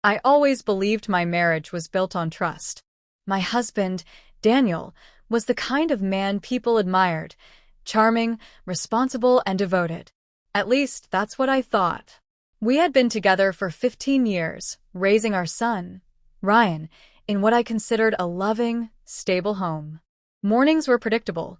I always believed my marriage was built on trust. My husband, Daniel, was the kind of man people admired, charming, responsible, and devoted. At least, that's what I thought. We had been together for 15 years, raising our son, Ryan, in what I considered a loving, stable home. Mornings were predictable.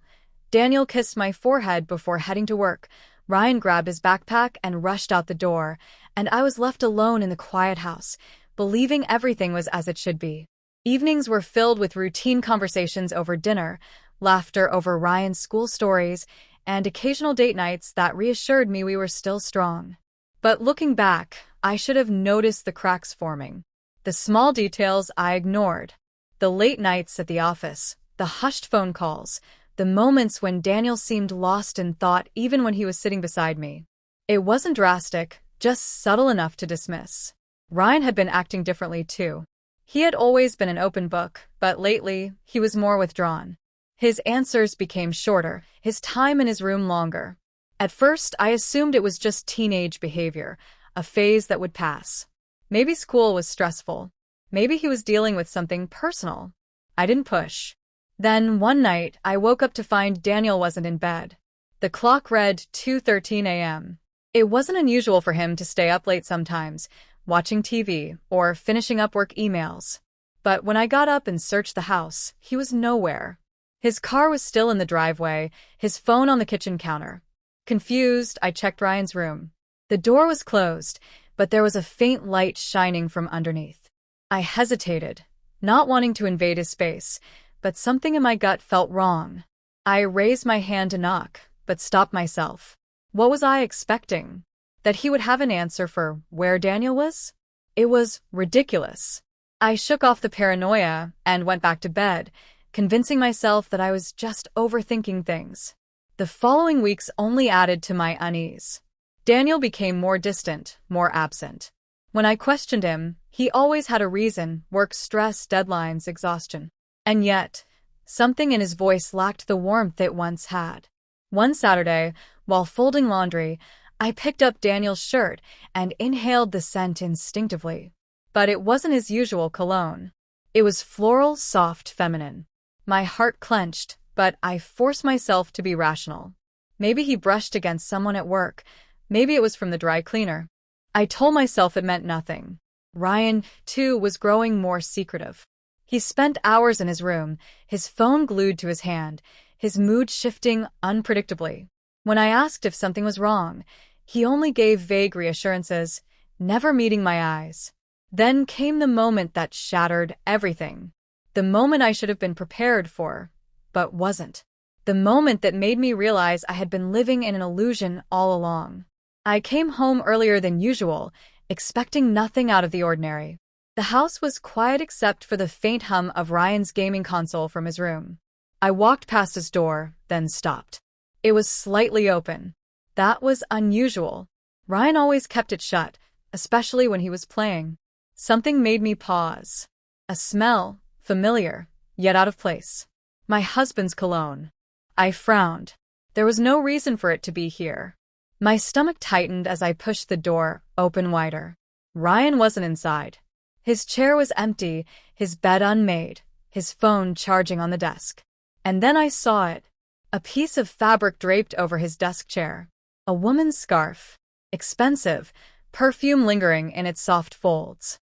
Daniel kissed my forehead before heading to work. Ryan grabbed his backpack and rushed out the door, and I was left alone in the quiet house, believing everything was as it should be. Evenings were filled with routine conversations over dinner, laughter over Ryan's school stories, and occasional date nights that reassured me we were still strong. But looking back, I should have noticed the cracks forming. The small details I ignored. The late nights at the office, the hushed phone calls, the moments when Daniel seemed lost in thought even when he was sitting beside me. It wasn't drastic, just subtle enough to dismiss. Ryan had been acting differently too. He had always been an open book, but lately, he was more withdrawn. His answers became shorter, his time in his room longer. At first, I assumed it was just teenage behavior, a phase that would pass. Maybe school was stressful. Maybe he was dealing with something personal. I didn't push. Then, one night, I woke up to find Daniel wasn't in bed. The clock read 2:13 a.m. It wasn't unusual for him to stay up late sometimes, watching TV or finishing up work emails. But when I got up and searched the house, he was nowhere. His car was still in the driveway, his phone on the kitchen counter. Confused, I checked Ryan's room. The door was closed, but there was a faint light shining from underneath. I hesitated, not wanting to invade his space, but something in my gut felt wrong. I raised my hand to knock, but stopped myself. What was I expecting? That he would have an answer for where Daniel was? It was ridiculous. I shook off the paranoia and went back to bed, convincing myself that I was just overthinking things. The following weeks only added to my unease. Daniel became more distant, more absent. When I questioned him, he always had a reason: work stress, deadlines, exhaustion. And yet, something in his voice lacked the warmth it once had. One Saturday, while folding laundry, I picked up Daniel's shirt and inhaled the scent instinctively. But it wasn't his usual cologne. It was floral, soft, feminine. My heart clenched, but I forced myself to be rational. Maybe he brushed against someone at work. Maybe it was from the dry cleaner. I told myself it meant nothing. Ryan, too, was growing more secretive. He spent hours in his room, his phone glued to his hand, his mood shifting unpredictably. When I asked if something was wrong, he only gave vague reassurances, never meeting my eyes. Then came the moment that shattered everything. The moment I should have been prepared for, but wasn't. The moment that made me realize I had been living in an illusion all along. I came home earlier than usual, expecting nothing out of the ordinary. The house was quiet except for the faint hum of Ryan's gaming console from his room. I walked past his door, then stopped. It was slightly open. That was unusual. Ryan always kept it shut, especially when he was playing. Something made me pause. A smell, familiar, yet out of place. My husband's cologne. I frowned. There was no reason for it to be here. My stomach tightened as I pushed the door open wider. Ryan wasn't inside. His chair was empty, his bed unmade, his phone charging on the desk. And then I saw it. A piece of fabric draped over his desk chair. A woman's scarf. Expensive, perfume lingering in its soft folds.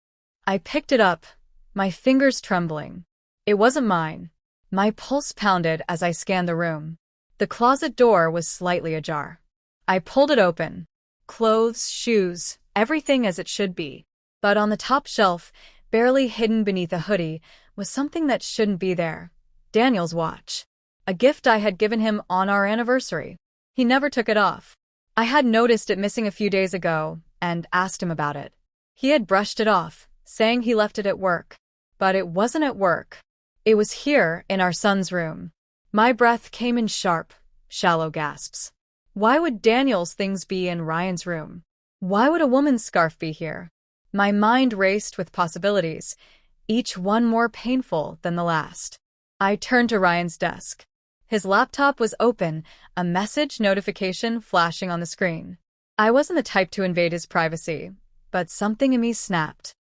I picked it up, my fingers trembling. It wasn't mine. My pulse pounded as I scanned the room. The closet door was slightly ajar. I pulled it open. Clothes, shoes, everything as it should be. But on the top shelf, barely hidden beneath a hoodie, was something that shouldn't be there. Daniel's watch. A gift I had given him on our anniversary. He never took it off. I had noticed it missing a few days ago and asked him about it. He had brushed it off, saying he left it at work. But it wasn't at work. It was here, in our son's room. My breath came in sharp, shallow gasps. Why would Daniel's things be in Ryan's room? Why would a woman's scarf be here? My mind raced with possibilities, each one more painful than the last. I turned to Ryan's desk. His laptop was open, a message notification flashing on the screen. I wasn't the type to invade his privacy, but something in me snapped.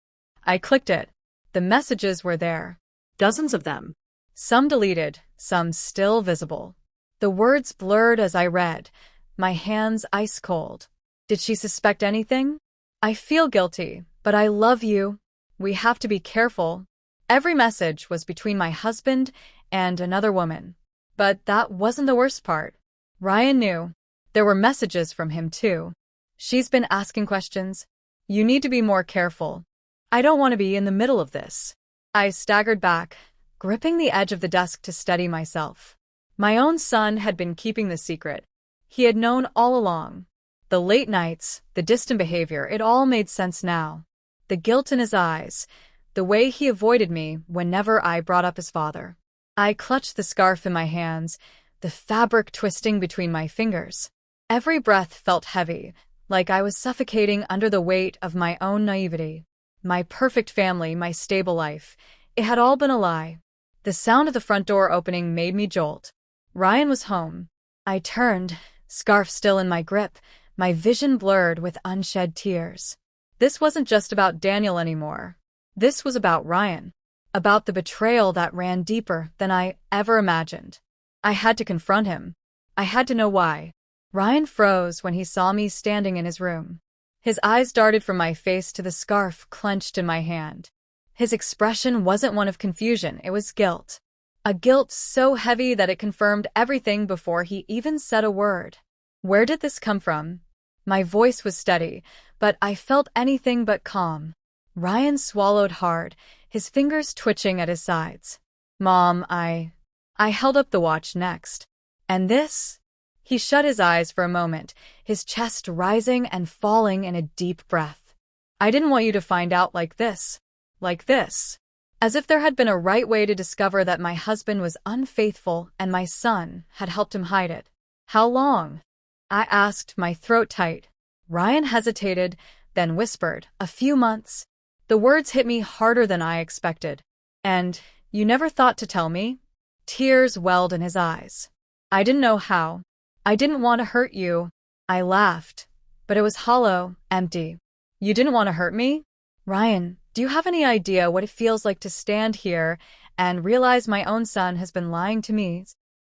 I clicked it. The messages were there. Dozens of them. Some deleted, some still visible. The words blurred as I read, my hands ice cold. Did she suspect anything? I feel guilty, but I love you. We have to be careful. Every message was between my husband and another woman. But that wasn't the worst part. Ryan knew. There were messages from him too. She's been asking questions. You need to be more careful. I don't want to be in the middle of this. I staggered back, gripping the edge of the desk to steady myself. My own son had been keeping the secret. He had known all along. The late nights, the distant behavior, it all made sense now. The guilt in his eyes, the way he avoided me whenever I brought up his father. I clutched the scarf in my hands, the fabric twisting between my fingers. Every breath felt heavy, like I was suffocating under the weight of my own naivety. My perfect family, my stable life, it had all been a lie. The sound of the front door opening made me jolt. Ryan was home. I turned, scarf still in my grip, my vision blurred with unshed tears. This wasn't just about Daniel anymore. This was about Ryan. About the betrayal that ran deeper than I ever imagined. I had to confront him. I had to know why. Ryan froze when he saw me standing in his room. His eyes darted from my face to the scarf clenched in my hand. His expression wasn't one of confusion, it was guilt. A guilt so heavy that it confirmed everything before he even said a word. Where did this come from? My voice was steady, but I felt anything but calm. Ryan swallowed hard, his fingers twitching at his sides. Mom, I held up the watch next. And this? He shut his eyes for a moment, his chest rising and falling in a deep breath. I didn't want you to find out like this. Like this. As if there had been a right way to discover that my husband was unfaithful and my son had helped him hide it. How long? I asked, my throat tight. Ryan hesitated, then whispered, a few months. The words hit me harder than I expected. And, you never thought to tell me? Tears welled in his eyes. I didn't know how. I didn't want to hurt you. I laughed, but it was hollow, empty. You didn't want to hurt me? Ryan, do you have any idea what it feels like to stand here and realize my own son has been lying to me?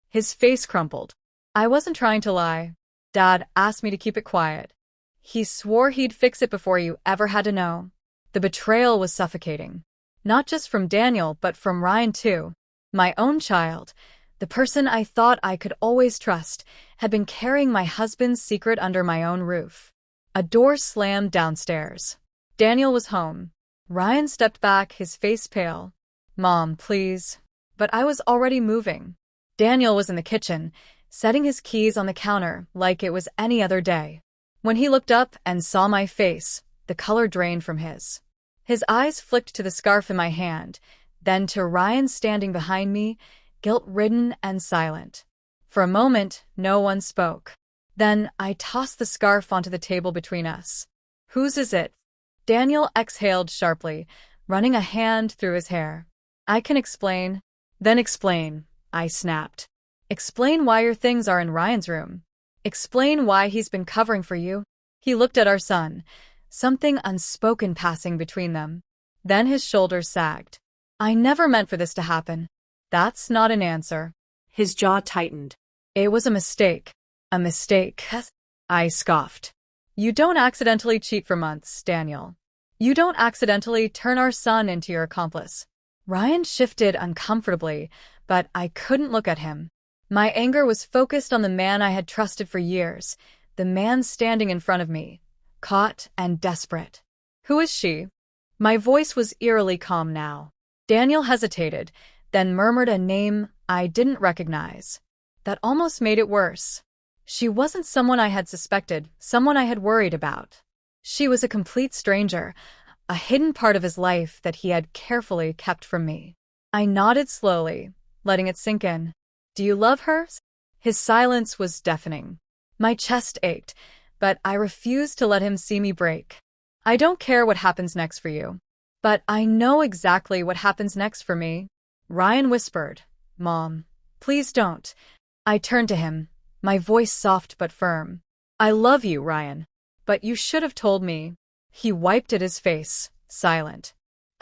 His face crumpled. I wasn't trying to lie. Dad asked me to keep it quiet. He swore he'd fix it before you ever had to know. The betrayal was suffocating. Not just from Daniel, but from Ryan too. My own child, the person I thought I could always trust, had been carrying my husband's secret under my own roof. A door slammed downstairs. Daniel was home. Ryan stepped back, his face pale. Mom, please. But I was already moving. Daniel was in the kitchen, setting his keys on the counter like it was any other day. When he looked up and saw my face, the color drained from his. His eyes flicked to the scarf in my hand, then to Ryan standing behind me, guilt-ridden and silent. For a moment, no one spoke. Then I tossed the scarf onto the table between us. Whose is it? Daniel exhaled sharply, running a hand through his hair. I can explain. Then explain, I snapped. Explain why your things are in Ryan's room. Explain why he's been covering for you. He looked at our son, something unspoken passing between them. Then his shoulders sagged. I never meant for this to happen. That's not an answer. His jaw tightened. It was a mistake. A mistake. I scoffed. You don't accidentally cheat for months, Daniel. You don't accidentally turn our son into your accomplice. Ryan shifted uncomfortably, but I couldn't look at him. My anger was focused on the man I had trusted for years, the man standing in front of me, caught and desperate. Who is she? My voice was eerily calm now. Daniel hesitated, then murmured a name I didn't recognize. That almost made it worse. She wasn't someone I had suspected, someone I had worried about. She was a complete stranger, a hidden part of his life that he had carefully kept from me. I nodded slowly, letting it sink in. Do you love her? His silence was deafening. My chest ached, but I refused to let him see me break. I don't care what happens next for you. But I know exactly what happens next for me. Ryan whispered, Mom, please don't. I turned to him, my voice soft but firm. I love you, Ryan. But you should have told me. He wiped at his face, silent.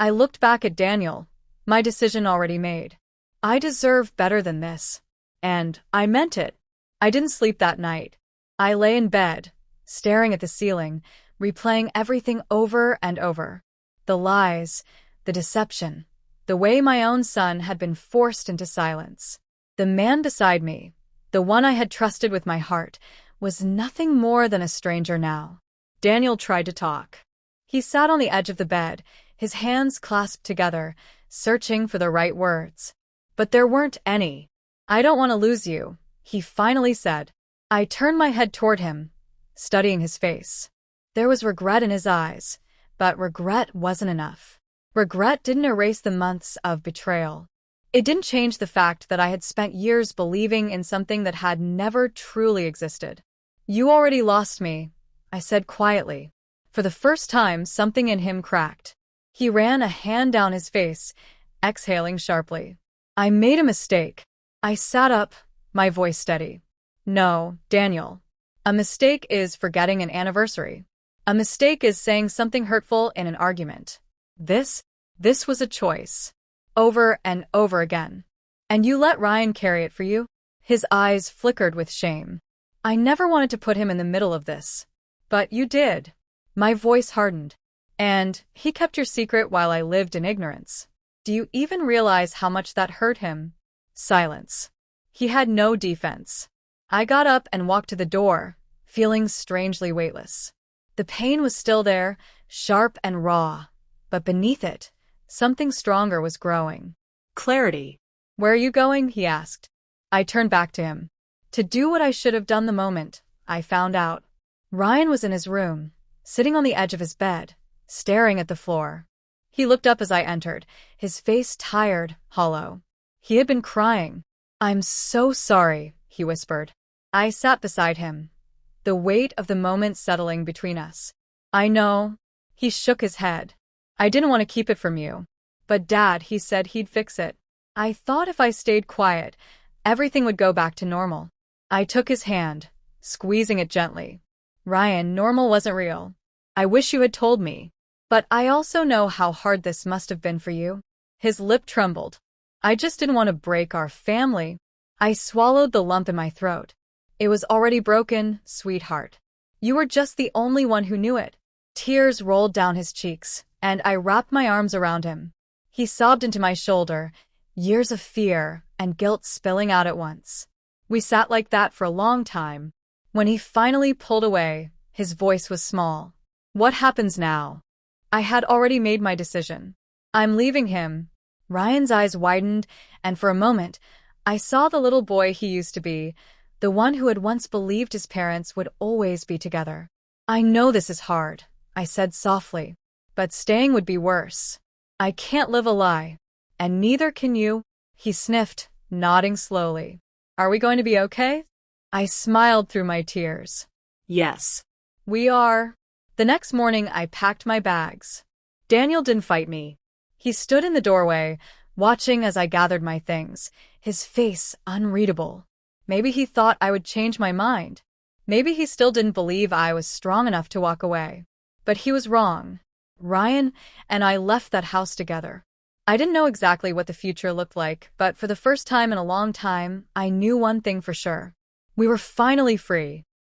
I looked back at Daniel, my decision already made. I deserve better than this. And I meant it. I didn't sleep that night. I lay in bed, staring at the ceiling, replaying everything over and over. The lies, the deception, the way my own son had been forced into silence. The man beside me, the one I had trusted with my heart, was nothing more than a stranger now. Daniel tried to talk. He sat on the edge of the bed, his hands clasped together, searching for the right words. But there weren't any. "I don't want to lose you," he finally said. I turned my head toward him, studying his face. There was regret in his eyes, but regret wasn't enough. Regret didn't erase the months of betrayal. It didn't change the fact that I had spent years believing in something that had never truly existed. "You already lost me," I said quietly. For the first time, something in him cracked. He ran a hand down his face, exhaling sharply. "I made a mistake." I sat up, my voice steady. "No, Daniel. A mistake is forgetting an anniversary. A mistake is saying something hurtful in an argument. This was a choice. Over and over again. And you let Ryan carry it for you?" His eyes flickered with shame. "I never wanted to put him in the middle of this. But you did." My voice hardened. "And he kept your secret while I lived in ignorance. Do you even realize how much that hurt him?" Silence. He had no defense. I got up and walked to the door, feeling strangely weightless. The pain was still there, sharp and raw, but beneath it, something stronger was growing. Clarity. "Where are you going?" he asked. I turned back to him. To do what I should have done the moment I found out. Ryan was in his room, sitting on the edge of his bed, staring at the floor. He looked up as I entered, his face tired, hollow. He had been crying. "I'm so sorry," he whispered. I sat beside him, the weight of the moment settling between us. "I know." He shook his head. "I didn't want to keep it from you. But Dad, he said he'd fix it. I thought if I stayed quiet, everything would go back to normal." I took his hand, squeezing it gently. "Ryan, normal wasn't real. I wish you had told me. But I also know how hard this must have been for you." His lip trembled. "I just didn't want to break our family." I swallowed the lump in my throat. "It was already broken, sweetheart. You were just the only one who knew it." Tears rolled down his cheeks, and I wrapped my arms around him. He sobbed into my shoulder, years of fear and guilt spilling out at once. We sat like that for a long time. When he finally pulled away, his voice was small. "What happens now?" I had already made my decision. "I'm leaving him." Ryan's eyes widened, and for a moment, I saw the little boy he used to be, the one who had once believed his parents would always be together. "I know this is hard," I said softly, "but staying would be worse. I can't live a lie. And neither can you." He sniffed, nodding slowly. "Are we going to be okay?" I smiled through my tears. Yes. "We are." The next morning, I packed my bags. Daniel didn't fight me. He stood in the doorway, watching as I gathered my things, his face unreadable. Maybe he thought I would change my mind. Maybe he still didn't believe I was strong enough to walk away. But he was wrong. Ryan and I left that house together. I didn't know exactly what the future looked like, but for the first time in a long time, I knew one thing for sure. We were finally free.